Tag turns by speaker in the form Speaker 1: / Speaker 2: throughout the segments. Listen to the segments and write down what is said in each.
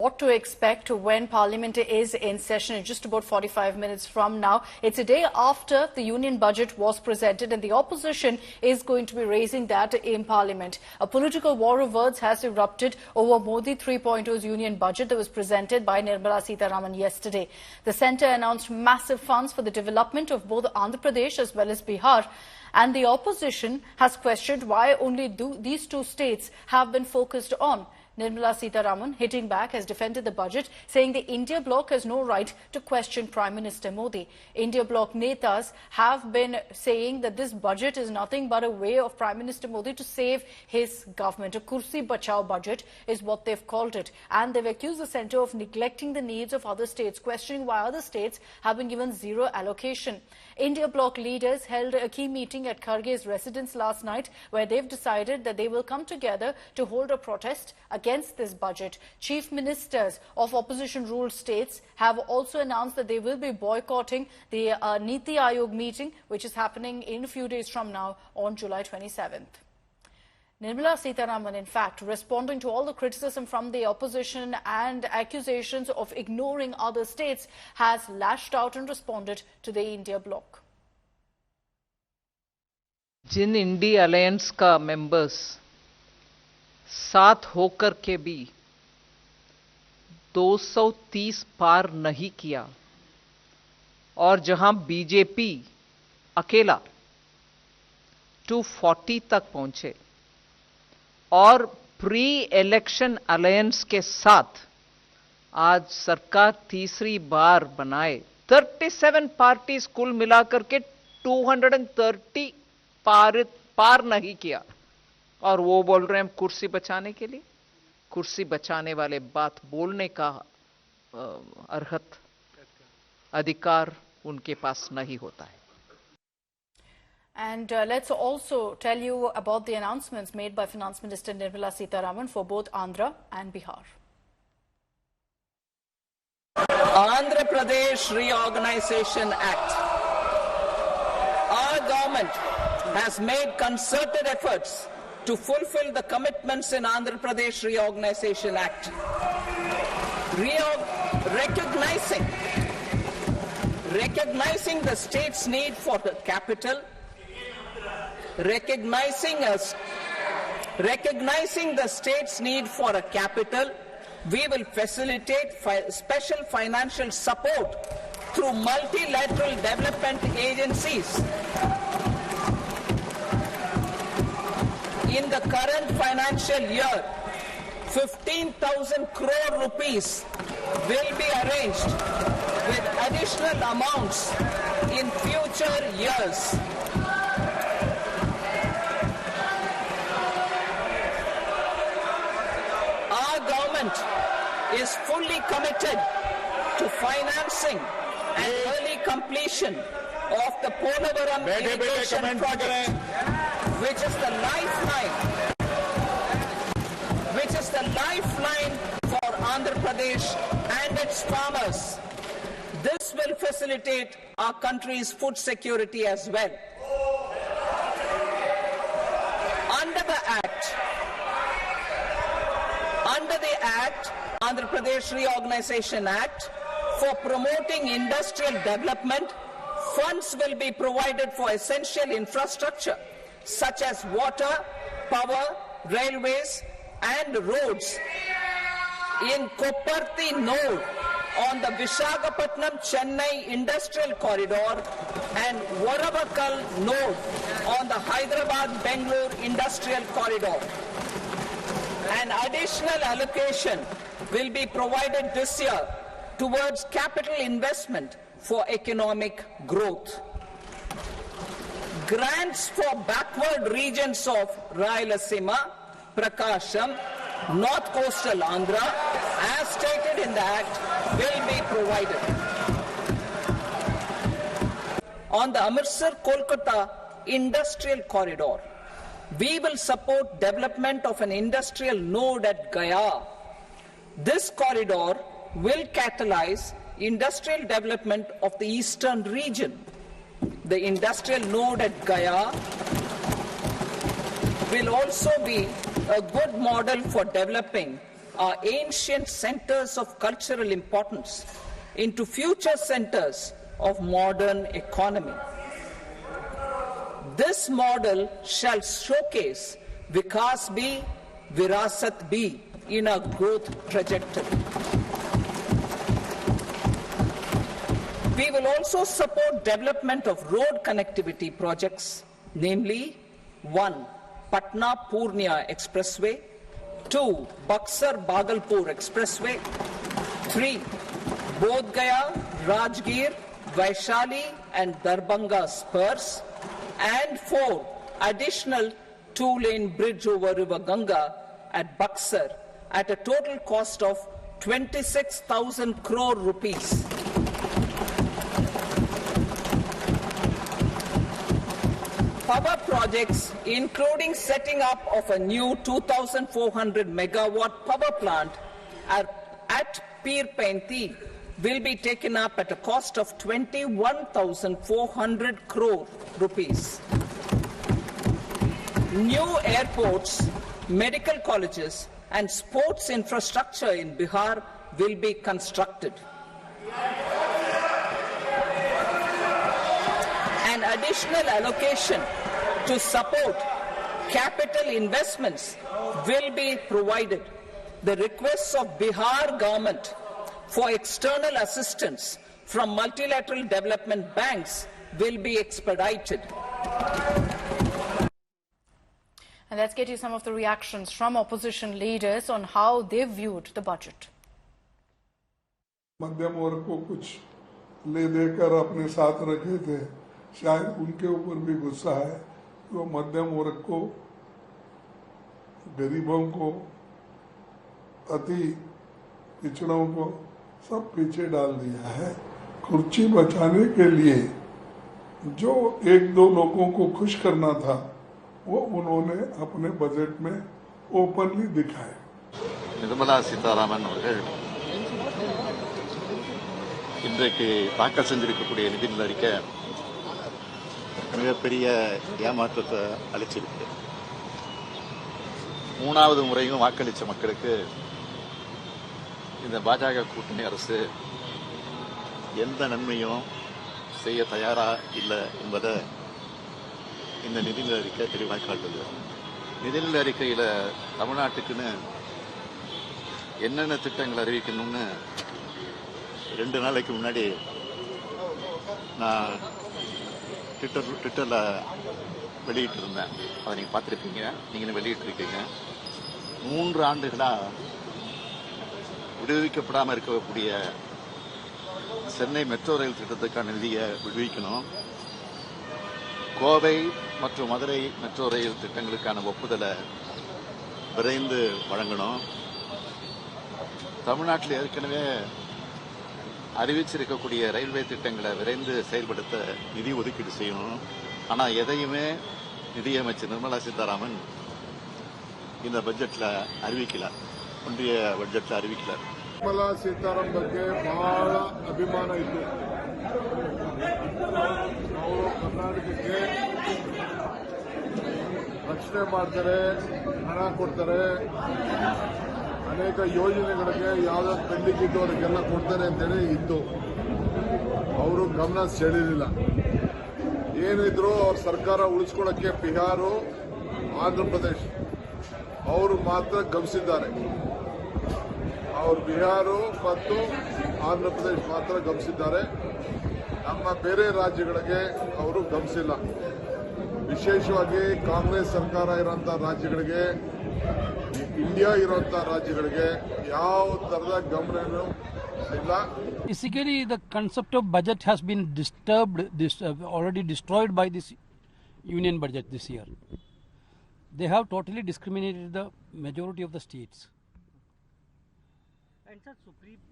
Speaker 1: What to expect when Parliament is in session in just about 45 minutes from now. It's a day after the Union budget was presented and the opposition is going to be raising that in Parliament. A political war of words has erupted over Modi 3.0's Union budget that was presented by Nirmala Sitharaman yesterday. The centre announced massive funds for the development of both Andhra Pradesh as well as Bihar. And the opposition has questioned why only these two states have been focused on. Nirmala Sitharaman, hitting back, has defended the budget, saying the India bloc has no right to question Prime Minister Modi. India bloc netas have been saying that this budget is nothing but a way of Prime Minister Modi to save his government. A Kursi Bachao budget is what they've called it. And they've accused the centre of neglecting the needs of other states, questioning why other states have been given zero allocation. India bloc leaders held a key meeting at Kharge's residence last night, where they've decided that they will come together to hold a protest against this budget. Chief ministers of opposition-ruled states have also announced that they will be boycotting the Niti Aayog meeting, which is happening in a few days from now on July 27th. Nirmala Sitharaman, in fact, responding to all the criticism from the opposition and accusations of ignoring other states, has lashed out and responded to the India bloc.
Speaker 2: जिन INDI alliance का members साथ होकर के भी 230 पार नहीं किया और जहां बीजेपी अकेला 240 तक पहुंचे और प्री इलेक्शन अलायंस के साथ आज सरकार तीसरी बार बनाए 37 पार्टीज कुल मिलाकर के 230 पार नहीं किया और वो बोल रहे हैं कुर्सी बचाने के लिए। कुर्सी बचाने वाले बात बोलने का अर्हत अधिकार उनके पास नहीं होता है।
Speaker 1: And let's also tell you about the announcements made by Finance Minister Nirmala Sitharaman for both Andhra and Bihar.
Speaker 3: Andhra Pradesh Reorganization Act. Our government has made concerted efforts to fulfill the commitments in Andhra Pradesh Reorganization Act. Recognizing the state's need for the capital, recognizing the state's need for a capital, we will facilitate special financial support through multilateral development agencies. In the current financial year, 15,000 crore rupees will be arranged with additional amounts in future years. Our government is fully committed to financing and early completion of the Polavaram irrigation project, which is the lifeline for Andhra Pradesh and its farmers. This will facilitate our country's food security as well. Under the Act, Andhra Pradesh Reorganization Act, for promoting industrial development, funds will be provided for essential infrastructure such as water, power, railways and roads. In Kopparthi node on the Visakhapatnam-Chennai industrial corridor and Varavakal node on the Hyderabad-Bengaluru industrial corridor. An additional allocation will be provided this year towards capital investment for economic growth. Grants for backward regions of Rayalaseema, Prakasham, North Coastal Andhra, as stated in the Act, will be provided. On the Amritsar-Kolkata industrial corridor, we will support development of an industrial node at Gaya. This corridor will catalyze industrial development of the eastern region. The industrial node at Gaya will also be a good model for developing our ancient centers of cultural importance into future centers of modern economy. This model shall showcase Vikas B, Virasat B in our growth trajectory. We will also support development of road connectivity projects, namely 1. Patna-Purnia Expressway, 2. Buxar-Bhagalpur Expressway, 3. Bodh Gaya, Rajgir, Vaishali and Darbhanga spurs, and 4. Additional 2-lane bridge over River Ganga at Buxar at a total cost of 26,000 crore rupees. Power projects, including setting up of a new 2,400 megawatt power plant at Pir Painti, will be taken up at a cost of 21,400 crore rupees. New airports, medical colleges, and sports infrastructure in Bihar will be constructed. An additional allocation to support capital investments will be provided. The requests of Bihar government for external assistance from multilateral development banks will be expedited.
Speaker 1: And let's get you some of the reactions from opposition leaders on how they viewed the budget.
Speaker 4: मध्यम वर्ग को कुछ ले देकर अपने साथ रखे थे, शायद उनके ऊपर भी गुस्सा है। तो मध्यम वर्ग को, गरीबों को, अति पिछड़ों को सब पीछे डाल दिया है। कुर्सी बचाने के लिए जो एक दो लोगों को खुश करना था, वो उन्होंने अपने बजट में ओपनली दिखाया।
Speaker 5: निर्मला सीतारामन அவர்கள் இன்றைக்கு தாக்கல் செஞ்சிருக்கக்கூடிய நிதிநிலை அறிக்கை மிகப்பெரிய ஏமாற்றத்தை அளிச்சிருக்கு. மூணாவது முறையும் வாக்களித்த மக்களுக்கு இந்த பாஜக கூட்டணி அரசு எந்த நன்மையும் செய்ய தயாரா இல்லை என்பதை இந்த நிதிநிலை அறிக்கை தெளிவாக காட்டுது. நிதிநிலை அறிக்கையில் தமிழ்நாட்டுக்குன்னு என்னென்ன திட்டங்கள் அறிவிக்கணும்னு 2 நாளைக்கு முன்னாடி நான் ட்விட்டரில் வெளியிட்டிருந்தேன். அதை நீங்கள் பார்த்துருப்பீங்க, நீங்களும் வெளியிட்டிருக்கீங்க. 3 ஆண்டுகளாக விடுவிக்கப்படாமல் இருக்கக்கூடிய சென்னை மெட்ரோ ரயில் திட்டத்துக்கான நிதியை விடுவிக்கணும். கோவை மற்றும் மதுரை மெட்ரோ ரயில் திட்டங்களுக்கான ஒப்புதலை விரைந்து வழங்கணும். தமிழ்நாட்டில் ஏற்கனவே அறிவிச்சிருக்கக்கூடிய ரயில்வே திட்டங்களை விரைந்து செயல்படுத்த நிதி ஒதுக்கீடு செய்யணும். ஆனால் எதையுமே நிதியமைச்சர் நிர்மலா சீதாராமன் இந்த பட்ஜெட்ல அறிவிக்கல, ஒன்றிய பட்ஜெட்ல அறிவிக்கல.
Speaker 4: ನಿರ್ಮಲಾ ಸೀತಾರಾಮನ್ ಬಗ್ಗೆ ಬಹಳ ಅಭಿಮಾನ ಇತ್ತು. ಅವರು ಕರ್ನಾಟಕಕ್ಕೆ ರಕ್ಷಣೆ ಮಾಡ್ತಾರೆ, ಹಣ ಕೊಡ್ತಾರೆ, ಅನೇಕ ಯೋಜನೆಗಳಿಗೆ ಯಾವ್ದಾದ್ರು ಪೆಂಡಿಂಗ್ ಇದ್ದು ಅದಕ್ಕೆಲ್ಲ ಕೊಡ್ತಾರೆ ಅಂತೇಳಿ ಇತ್ತು. ಅವರು ಗಮನ ಸೆಳೆಯಲಿಲ್ಲ. ಏನಿದ್ರು ಅವ್ರ ಸರ್ಕಾರ ಉಳಿಸ್ಕೊಳ್ಳಕ್ಕೆ ಬಿಹಾರ, ಆಂಧ್ರ ಪ್ರದೇಶ ಅವರು ಮಾತ್ರ ಗಮನಿಸಿದ್ದಾರೆ. ಅವರು ಬಿಹಾರ ಮತ್ತು ಆಂಧ್ರ ಪ್ರದೇಶ ಮಾತ್ರ ಗಮನಿಸಿದ್ದಾರೆ. ನಮ್ಮ ಬೇರೆ ರಾಜ್ಯಗಳಿಗೆ ಅವರು ಗಮನಿಸಿಲ್ಲ. ವಿಶೇಷವಾಗಿ ಕಾಂಗ್ರೆಸ್ ಸರ್ಕಾರ ಇರುವಂತಹ ರಾಜ್ಯಗಳಿಗೆ, ಇಂಡಿಯಾ ಇರುವಂತಹ ರಾಜ್ಯಗಳಿಗೆ ಯಾವ ತರದ ಗಮನನೂ ಇಲ್ಲ.
Speaker 6: Basically, the concept of budget has been already destroyed by this union budget this year. They have totally discriminated the majority of the states.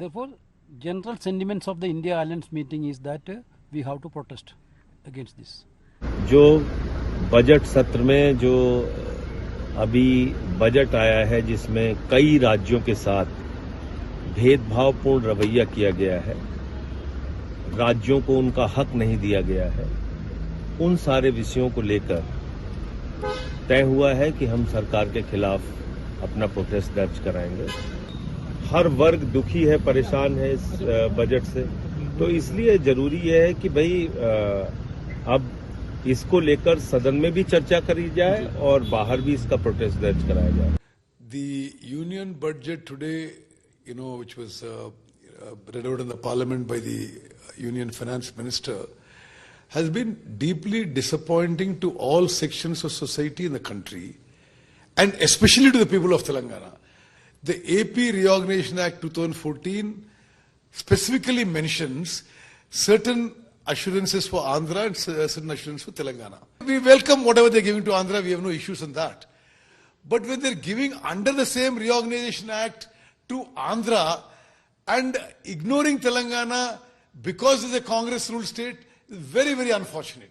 Speaker 6: Therefore, general sentiments of the India Alliance meeting is that we have to protest against this.
Speaker 7: जो budget सत्र में जो अभी budget आया है, जिसमें कई राज्यों के साथ भेदभावपूर्ण रवैया किया गया है, राज्यों को उनका हक नहीं दिया गया है, उन सारे विषयों को लेकर तय हुआ है कि हम सरकार के खिलाफ अपना प्रोटेस्ट दर्ज कराएंगे. हर वर्ग दुखी है, परेशान है इस बजट से। तो इसलिए जरूरी यह है कि भाई अब इसको लेकर सदन में भी चर्चा करी जाए और बाहर भी इसका प्रोटेस्ट दर्ज कराया जाए।
Speaker 8: The union budget today, which was read out in the parliament by the union finance minister, has been deeply disappointing to all sections of society in the country, and especially to the people of Telangana. The AP Reorganization Act 2014 specifically mentions certain assurances for Andhra and certain assurances for Telangana. We welcome whatever they're giving to Andhra, we have no issues on that. But when they're giving under the same Reorganization Act to Andhra and ignoring Telangana because it's a Congress ruled state, is very, very unfortunate.